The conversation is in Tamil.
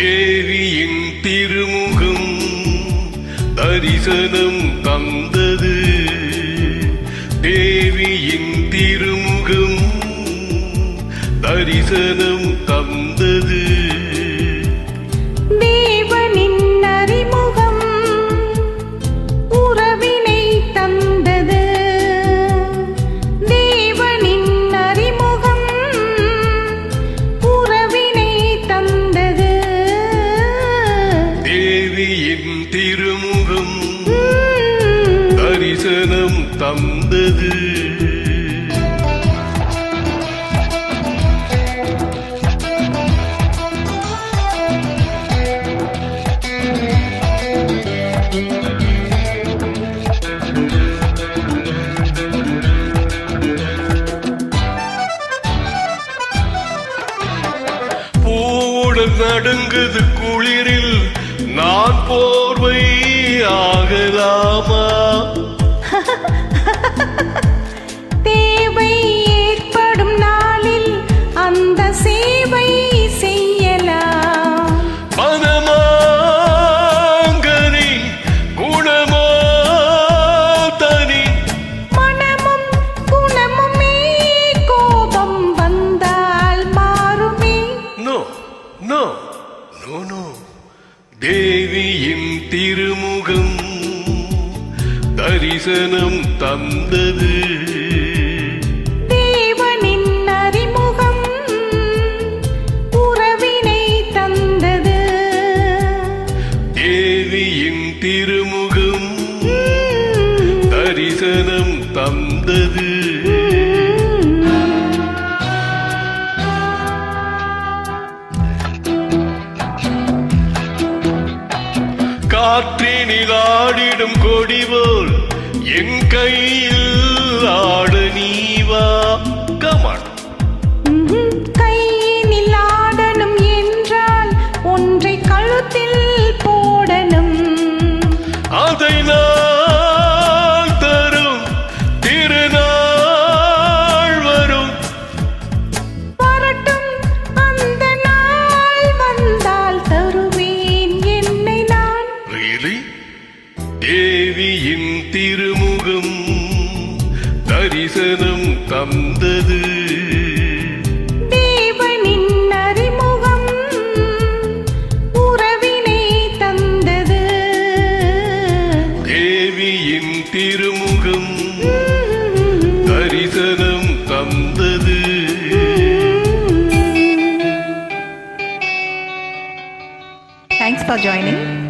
தேவியின் திருமுகம் தரிசனம் தந்தது. தேவியின் திருமுகம் தரிசனம் தந்தது. தேவனின் அறிமுகம் உறவினை தந்தது. தேவனின் அறிமுகம் உறவினை தந்தது. தேவியின் திருமுகம் தரிசனம் தந்தது. நடுங்குது குளிரில் நான் போர்வை ஆகலாமா? தேவை ஏற்படும் நாளில் அந்த சேவை செய்யலாம். மனமாங்கனி குணமோ தனி. மனமும் குணமுமே கோபம் வந்தால் மாறுமே. No no no no. தேவியின் திருமுகம் தரிசனம் தந்தது. தேவனின் அறிமுகம் உறவினை தந்தது. தேவியின் திருமுகம் தரிசனம் தந்தது. காற்றினில் ஆடிடும் கொடிபோல் என் கையில் ஆட நீவா. கமான். கையினில் ஆடணும் என்றால் ஒன்றை கழுத்தில் போடணும். அதை நான் தரும் திருநாள் வரும். வரட்டும் அந்த நாள் வந்தால் தருவேன் என்னை நான். Really? தேவியின் திருமுகம் தரிசனம் தந்தது. தேவனின் அறிமுகம் உறவினை தந்தது. தேவியின் திருமுகம் தரிசனம் தந்தது. Thanks for joining.